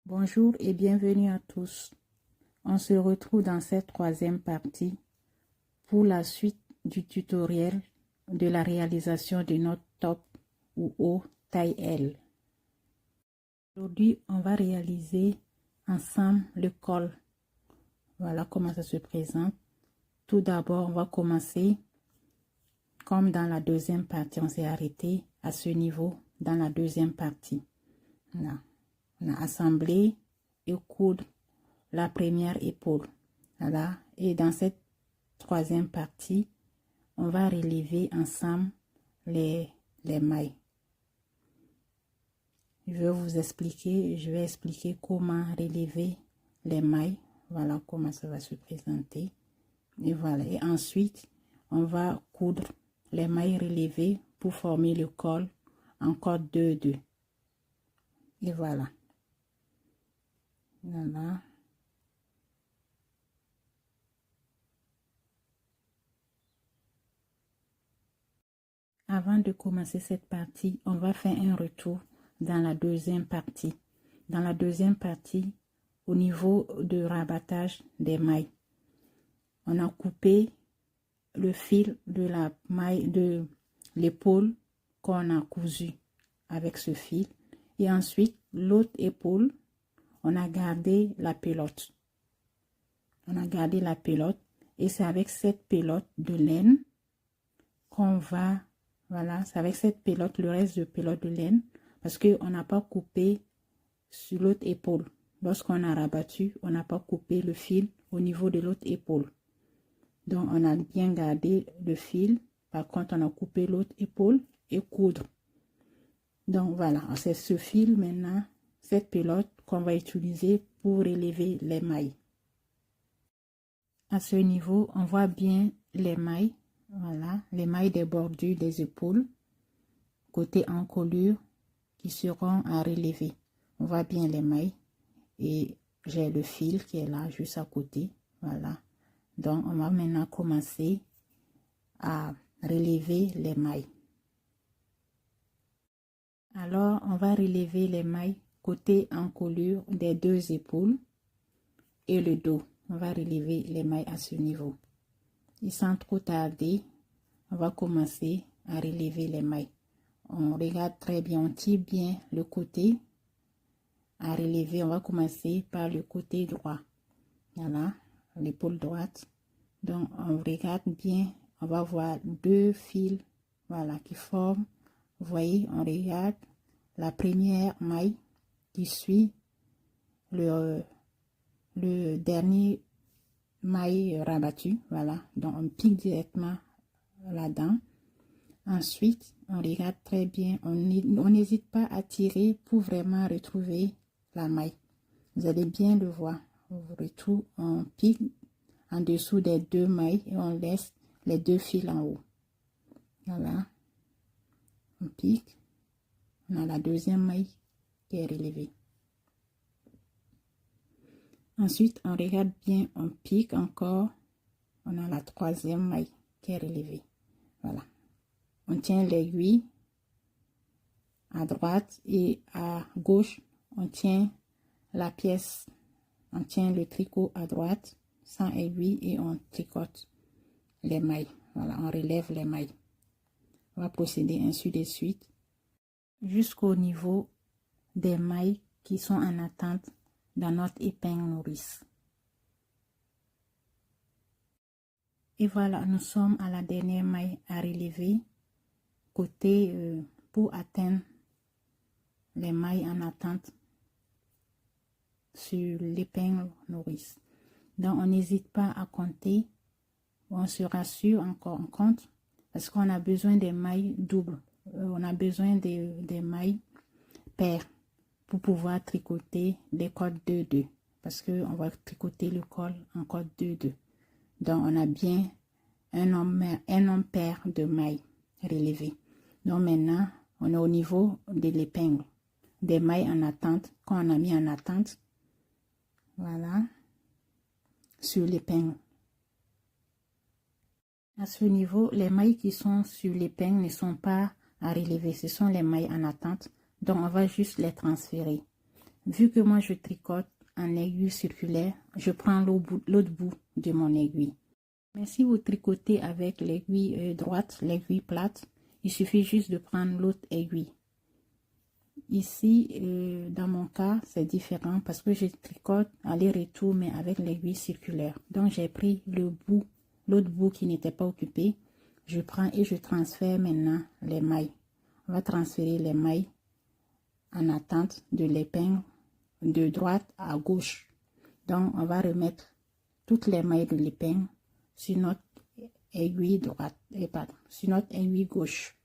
Bonjour et bienvenue à tous. On se retrouve dans cette troisième partie pour la suite du tutoriel de la réalisation de notre top ou haut taille L. Aujourd'hui, on va réaliser ensemble le col. Voilà comment ça se présente. Tout d'abord, on va commencer comme dans la deuxième partie. On s'est arrêté à ce niveau dans la deuxième partie. Là. On a assemblé et coudre la première épaule. Voilà. Et dans cette troisième partie, on va relever ensemble les mailles. Je vais expliquer comment relever les mailles. Voilà comment ça va se présenter. Et voilà. Et ensuite, on va coudre les mailles relevées pour former le col en corde 2-2. Et voilà. Voilà. Avant de commencer cette partie, on va faire un retour dans la deuxième partie. Dans la deuxième partie, au niveau de rabattage des mailles, on a coupé le fil de la maille de l'épaule qu'on a cousu avec ce fil. Et ensuite, l'autre épaule, on a gardé la pelote. On a gardé la pelote et c'est avec cette pelote de laine qu'on va... Voilà, c'est avec cette pelote, le reste de pelote de laine, parce qu'on n'a pas coupé sur l'autre épaule. Lorsqu'on a rabattu, on n'a pas coupé le fil au niveau de l'autre épaule. Donc, on a bien gardé le fil. Par contre, on a coupé l'autre épaule et coudre. Donc, voilà, c'est ce fil maintenant, cette pelote qu'on va utiliser pour relever les mailles. À ce niveau, on voit bien les mailles. Voilà, les mailles des bordures des épaules, côté encolure, qui seront à relever. On voit bien les mailles et j'ai le fil qui est là, juste à côté. Voilà. Donc, on va maintenant commencer à relever les mailles. Alors, on va relever les mailles côté encolure des deux épaules et le dos. On va relever les mailles à ce niveau. Et sans trop tarder, on va commencer à relever les mailles. On regarde très bien, on tire bien le côté à relever. On va commencer par le côté droit. Voilà, l'épaule droite. Donc, on regarde bien, on va voir deux fils, voilà, qui forment. Vous voyez, on regarde la première maille qui suit le dernier maille rabattu, voilà. Donc, on pique directement là-dedans. Ensuite, on regarde très bien, on n'hésite pas à tirer pour vraiment retrouver la maille. Vous allez bien le voir. On retrouve, on pique en dessous des deux mailles et on laisse les deux fils en haut. Voilà. On pique. On a la deuxième maille qui est relevée. Ensuite, on regarde bien, on pique encore. On a la troisième maille qui est relevée. Voilà. On tient l'aiguille à droite et à gauche. On tient la pièce. On tient le tricot à droite sans aiguille et on tricote les mailles. Voilà, on relève les mailles. On va procéder ainsi de suite jusqu'au niveau des mailles qui sont en attente dans notre épingle nourrice. Et voilà, nous sommes à la dernière maille à relever côté pour atteindre les mailles en attente sur l'épingle nourrice. Donc, on n'hésite pas à compter. On se rassure encore, on compte parce qu'on a besoin des mailles doubles. On a besoin des mailles paires pour pouvoir tricoter des codes 2-2 parce qu'on va tricoter le col en code 2-2. Donc, on a bien un nombre pair de mailles relevées. Donc, maintenant, on est au niveau de l'épingle, des mailles en attente qu'on a mis en attente. Voilà, sur l'épingle. À ce niveau, les mailles qui sont sur l'épingle ne sont pas à relever. Ce sont les mailles en attente. Donc, on va juste les transférer. Vu que moi je tricote en aiguille circulaire, je prends l'autre bout de mon aiguille. Mais si vous tricotez avec l'aiguille droite, l'aiguille plate, il suffit juste de prendre l'autre aiguille. Ici, dans mon cas, c'est différent parce que je tricote aller-retour, mais avec l'aiguille circulaire. Donc, j'ai pris l'autre bout qui n'était pas occupé. Je prends et je transfère maintenant les mailles. On va transférer les mailles en attente de l'épingle de droite à gauche. Donc, on va remettre toutes les mailles de l'épingle sur notre aiguille droite, sur notre aiguille gauche.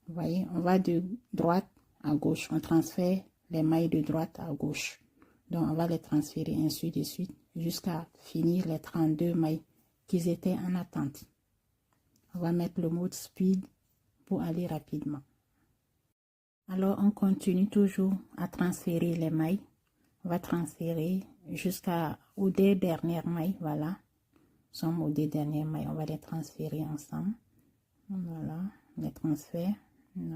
Vous voyez, on va de droite à gauche. On transfère les mailles de droite à gauche. Donc, on va les transférer ainsi de suite jusqu'à finir les 32 mailles qui étaient en attente. On va mettre le mode speed pour aller rapidement. Alors, on continue toujours à transférer les mailles. On va transférer jusqu'aux deux dernières mailles. Voilà. Sommes aux deux dernières mailles. On va les transférer ensemble. Voilà. Les transferts.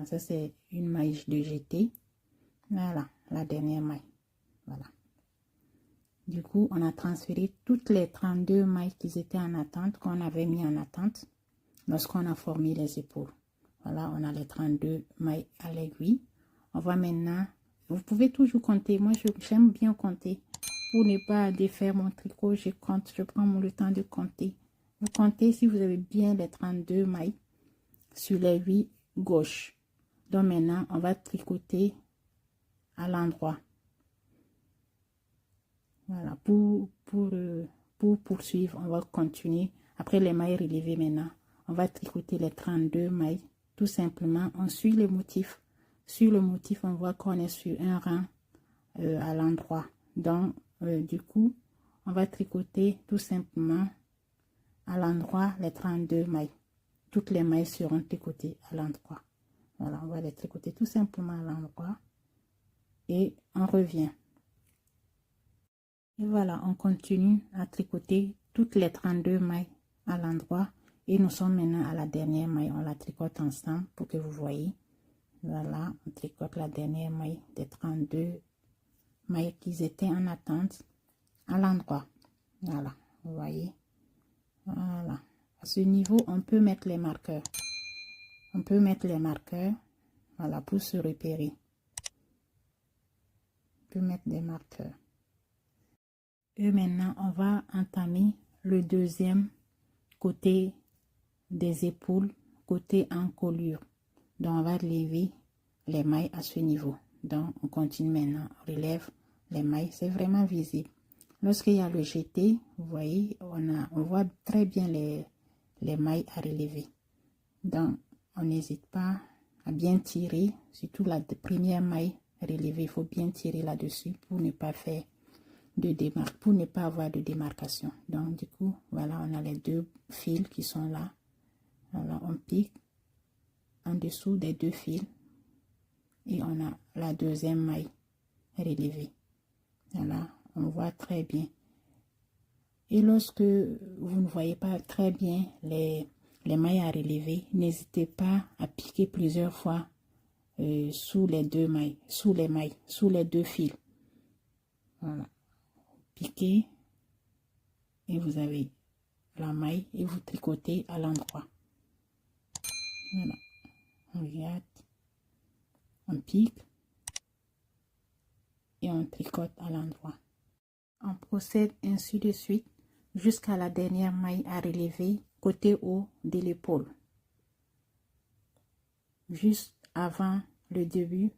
Ça, c'est une maille de jeté. Voilà. La dernière maille. Voilà. Du coup, on a transféré toutes les 32 mailles qui étaient en attente, qu'on avait mis en attente lorsqu'on a formé les épaules. Voilà, on a les 32 mailles à l'aiguille. On va maintenant, vous pouvez toujours compter. Moi, j'aime bien compter. Pour ne pas défaire mon tricot, je compte, je prends le temps de compter. Vous comptez si vous avez bien les 32 mailles sur l'aiguille gauche. Donc maintenant, on va tricoter à l'endroit. Voilà, pour poursuivre, on va continuer. Après les mailles relevées maintenant, on va tricoter les 32 mailles. Tout simplement, on suit le motif. Sur le motif, on voit qu'on est sur un rang à l'endroit. Donc, du coup, on va tricoter tout simplement à l'endroit les 32 mailles. Toutes les mailles seront tricotées à l'endroit. Voilà, on va les tricoter tout simplement à l'endroit. Et on revient. Et voilà, on continue à tricoter toutes les 32 mailles à l'endroit. Et nous sommes maintenant à la dernière maille. On la tricote ensemble pour que vous voyez. Voilà, on tricote la dernière maille des 32 mailles qui étaient en attente à l'endroit. Voilà, vous voyez. Voilà. À ce niveau, on peut mettre les marqueurs. On peut mettre les marqueurs, voilà, pour se repérer. On peut mettre des marqueurs. Et maintenant, on va entamer le deuxième côté des épaules, côté encolure. Donc, on va lever les mailles à ce niveau. Donc, on continue maintenant, on relève les mailles. C'est vraiment visible. Lorsqu'il y a le jeté, vous voyez, on voit très bien les mailles à relever. Donc, on n'hésite pas à bien tirer, surtout la première maille relevée. Il faut bien tirer là-dessus pour ne pas faire pour ne pas avoir de démarcation. Donc, du coup, voilà, on a les deux fils qui sont là. Voilà, on pique en dessous des deux fils et on a la deuxième maille relevée. Voilà, on voit très bien. Et lorsque vous ne voyez pas très bien les mailles à relever, n'hésitez pas à piquer plusieurs fois sous les deux mailles, sous les deux fils. Voilà. Piquez et vous avez la maille et vous tricotez à l'endroit. Voilà. On regarde. On pique et on tricote à l'endroit. On procède ainsi de suite jusqu'à la dernière maille à relever côté haut de l'épaule. Juste avant le début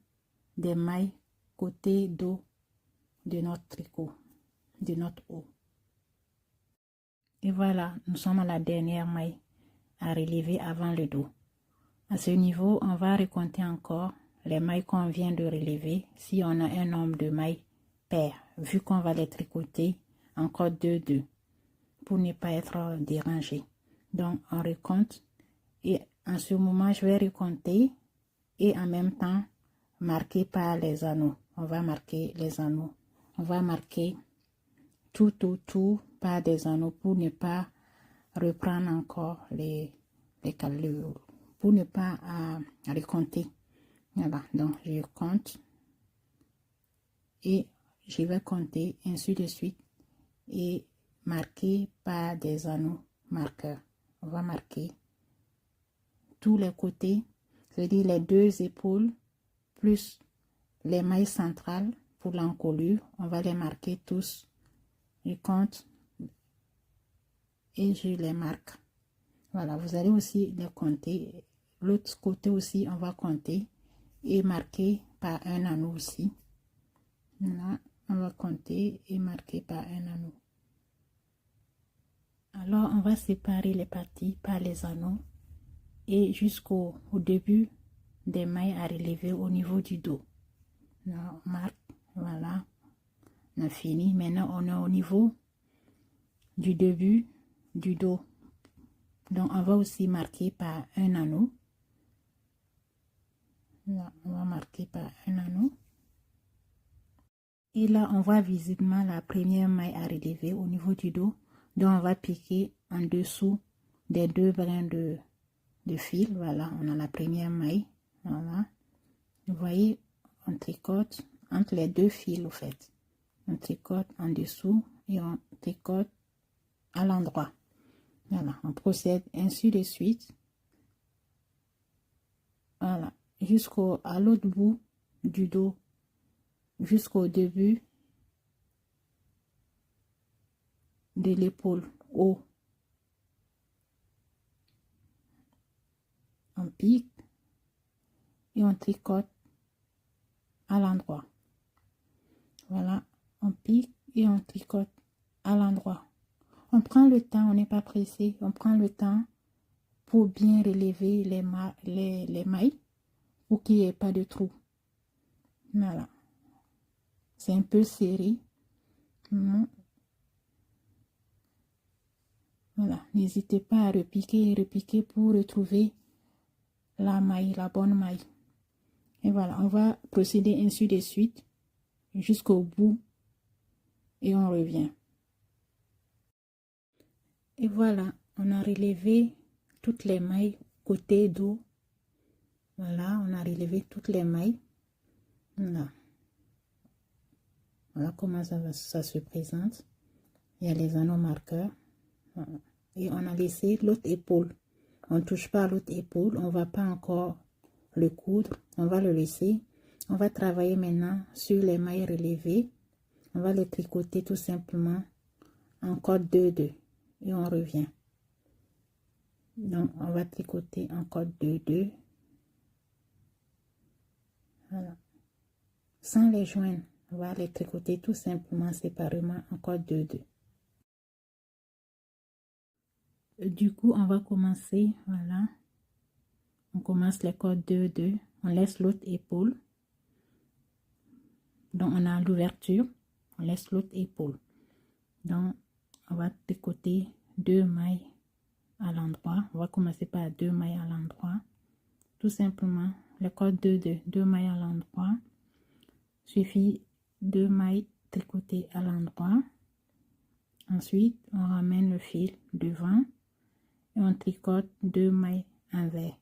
des mailles côté dos de notre tricot, de notre haut. Et voilà, nous sommes à la dernière maille à relever avant le dos. À ce niveau, on va recompter encore les mailles qu'on vient de relever si on a un nombre de mailles paires, vu qu'on va les tricoter encore 2 pour ne pas être dérangé. Donc, on recompte et en ce moment, je vais recompter et en même temps marquer par les anneaux. On va marquer les anneaux. On va marquer tout autour par des anneaux pour ne pas reprendre encore les calculs, pour ne pas recompter. Voilà, donc je compte et je vais compter ainsi de suite et marquer par des anneaux marqueurs. On va marquer tous les côtés, c'est-à-dire les deux épaules plus les mailles centrales pour l'encolure. On va les marquer tous. Je compte et je les marque. Voilà, vous allez aussi les compter. L'autre côté aussi, on va compter et marquer par un anneau aussi. Là, on va compter et marquer par un anneau. Alors, on va séparer les parties par les anneaux et jusqu'au début des mailles à relever au niveau du dos. Là, on marque, voilà, on a fini. Maintenant, on est au niveau du début du dos. Donc, on va aussi marquer par un anneau. Là, on va marquer par un anneau. Et là, on voit visiblement la première maille à relever au niveau du dos. Donc, on va piquer en dessous des deux brins de fil. Voilà, on a la première maille. Voilà. Vous voyez, on tricote entre les deux fils, au fait. On tricote en dessous et on tricote à l'endroit. Voilà, on procède ainsi de suite. Voilà, à l'autre bout du dos, jusqu'au début de l'épaule haut. On pique et on tricote à l'endroit. Voilà, on pique et on tricote à l'endroit. On prend le temps, on n'est pas pressé, on prend le temps pour bien relever les mailles pour qu'il n'y ait pas de trou. Voilà, c'est un peu serré. Voilà, n'hésitez pas à repiquer et repiquer pour retrouver la maille, la bonne maille. Et voilà, on va procéder ainsi de suite jusqu'au bout et on revient. Et voilà, on a relevé toutes les mailles côté dos. Voilà, on a relevé toutes les mailles. Voilà, voilà comment ça se présente. Il y a les anneaux marqueurs. Voilà. Et on a laissé l'autre épaule. On ne touche pas à l'autre épaule. On ne va pas encore le coudre. On va le laisser. On va travailler maintenant sur les mailles relevées. On va les tricoter tout simplement en corde 2-2. Et on revient. Donc, on va tricoter en corde 2-2. Voilà. Sans les joindre, on va les tricoter tout simplement séparément en corde 2-2. Du coup, on va commencer, voilà. On commence les cordes 2-2. On laisse l'autre épaule. Donc, on a l'ouverture. On laisse l'autre épaule. Donc, on va tricoter 2 mailles à l'endroit. On va commencer par 2 mailles à l'endroit. Tout simplement, les cordes 2-2. 2 mailles à l'endroit. Suffit 2 mailles tricotées à l'endroit. Ensuite, on ramène le fil devant. Et on tricote 2 mailles envers.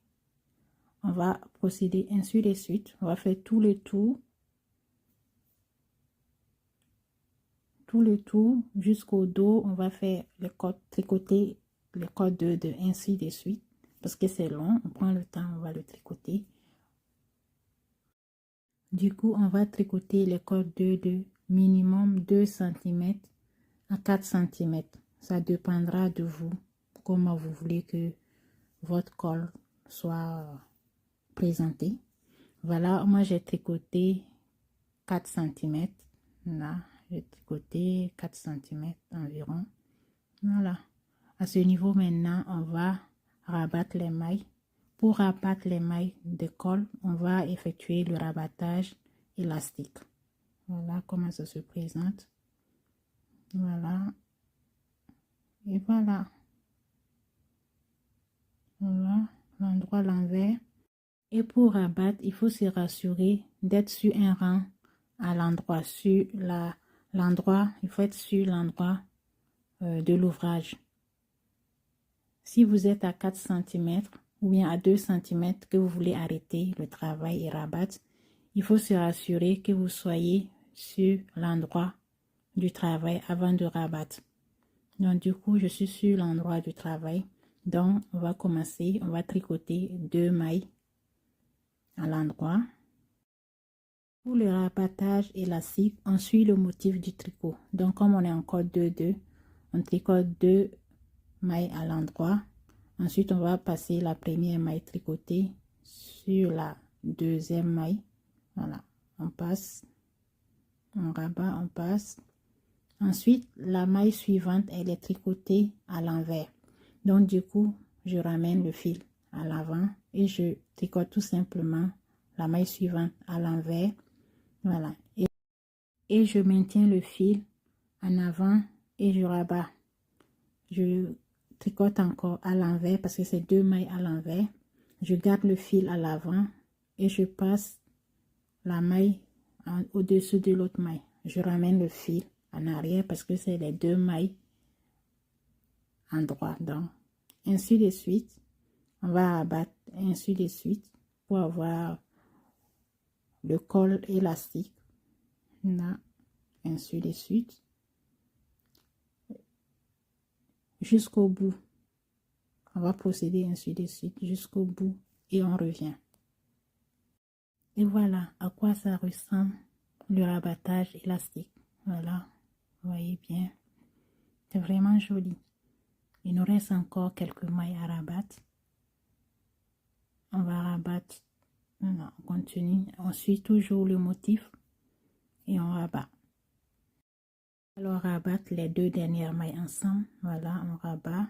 On va procéder ainsi de suite. On va faire tout le tour jusqu'au dos. On va faire les cordes, tricoter les cordes de ainsi de suite parce que c'est long. On prend le temps, on va le tricoter. Du coup, on va tricoter les cordes de minimum 2 cm à 4 cm. Ça dépendra de vous, comment vous voulez que votre col soit présenté. Voilà, moi j'ai tricoté 4 cm. Là, j'ai tricoté 4 cm environ. Voilà. À ce niveau maintenant, on va rabattre les mailles. Pour rabattre les mailles de col, on va effectuer le rabattage élastique. Voilà comment ça se présente. Voilà. Et voilà. Voilà l'endroit, l'envers. Et pour rabattre, il faut se rassurer d'être sur un rang à l'endroit, il faut être sur l'endroit de l'ouvrage. Si vous êtes à 4 cm ou bien à 2 cm que vous voulez arrêter le travail et rabattre, il faut se rassurer que vous soyez sur l'endroit du travail avant de rabattre. Donc du coup, je suis sur l'endroit du travail. Donc on va commencer, on va tricoter 2 mailles à l'endroit. Pour le rabattage élastique, on suit le motif du tricot. Donc comme on est encore 2-2, on tricote 2 mailles à l'endroit. Ensuite, on va passer la première maille tricotée sur la deuxième maille. Voilà, on passe, on rabat, on passe. Ensuite, la maille suivante, elle est tricotée à l'envers. Donc du coup, je ramène le fil à l'avant et je tricote tout simplement la maille suivante à l'envers. Voilà, et je maintiens le fil en avant et je rabats. Je tricote encore à l'envers parce que c'est 2 mailles à l'envers. Je garde le fil à l'avant et je passe la maille au-dessus de l'autre maille. Je ramène le fil en arrière parce que c'est les 2 mailles en droit. Donc, ainsi de suite, on va abattre ainsi de suite pour avoir le col élastique. Là, ainsi de suite. Jusqu'au bout. On va procéder ainsi de suite jusqu'au bout et on revient. Et voilà à quoi ça ressemble le rabattage élastique. Voilà, vous voyez bien. C'est vraiment joli. Il nous reste encore quelques mailles à rabattre. On va rabattre. Voilà, on continue. On suit toujours le motif et on rabat. Alors rabattre les 2 dernières mailles ensemble. Voilà, on rabat.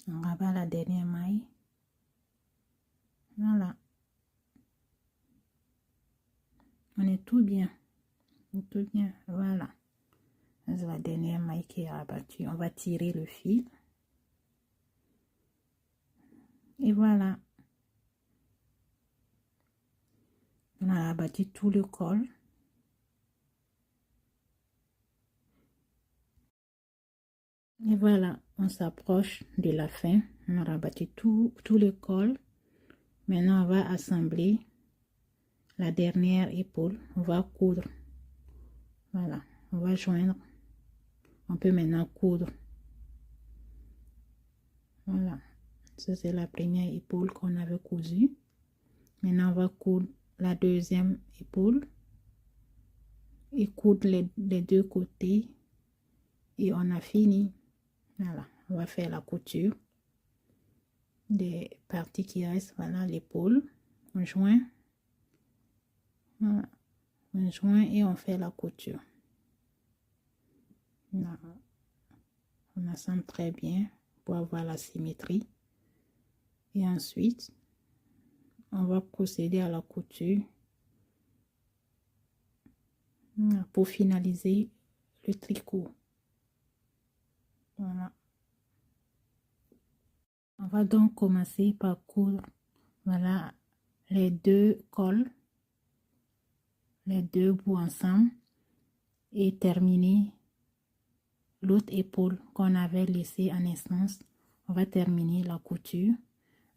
On rabat la dernière maille. Voilà. On est tout bien. Tout bien. Voilà. C'est la dernière maille qui est rabattue. On va tirer le fil. Et voilà. On a rabattu tout le col. Et voilà, on s'approche de la fin. On a rabattu tout le col. Maintenant, on va assembler la dernière épaule. On va coudre. Voilà, on va joindre. On peut maintenant coudre. Voilà, ça c'est la première épaule qu'on avait cousue. Maintenant, on va coudre la deuxième épaule et coudre les 2 côtés. Et on a fini. Voilà, on va faire la couture des parties qui restent. Voilà, l'épaule. On joint. Voilà, on joint et on fait la couture. Voilà. On assemble très bien pour avoir la symétrie. Et ensuite, on va procéder à la couture pour finaliser le tricot. Voilà. On va donc commencer par coudre, voilà, les 2 cols, les 2 bouts ensemble et terminer l'autre épaule qu'on avait laissée en instance. On va terminer la couture.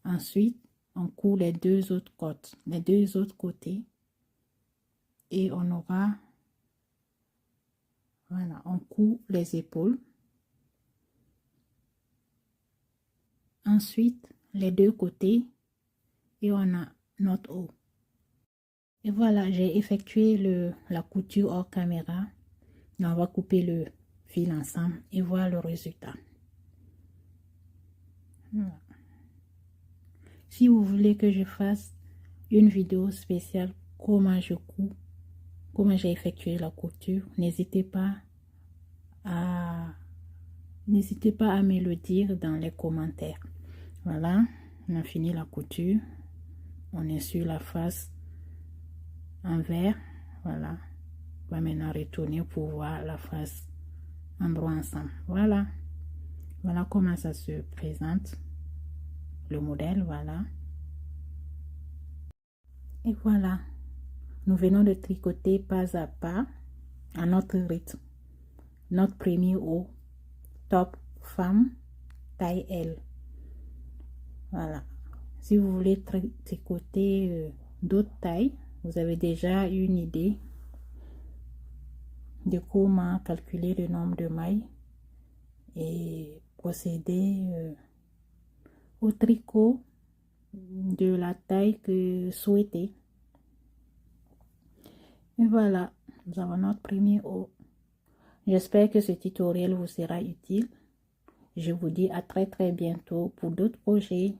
Ensuite, on coud les 2 autres côtes, les 2 autres côtés et on aura, voilà, on coud les épaules. Ensuite, les 2 côtés et on a notre haut. Et voilà, j'ai effectué la couture hors caméra. On va couper le fil ensemble et voir le résultat. Voilà. Si vous voulez que je fasse une vidéo spéciale comment je couds, comment j'ai effectué la couture, n'hésitez pas à me le dire dans les commentaires. Voilà, on a fini la couture. On est sur la face envers. Voilà, on va maintenant retourner pour voir la face en droit ensemble. Voilà, voilà comment ça se présente, le modèle. Voilà, et voilà, nous venons de tricoter pas à pas à notre rythme notre premier haut top femme taille L. Voilà, si vous voulez tricoter d'autres tailles, vous avez déjà une idée de comment calculer le nombre de mailles et procéder au tricot de la taille que souhaitez. Et voilà, nous avons notre premier haut. J'espère que ce tutoriel vous sera utile. Je vous dis à très bientôt pour d'autres projets.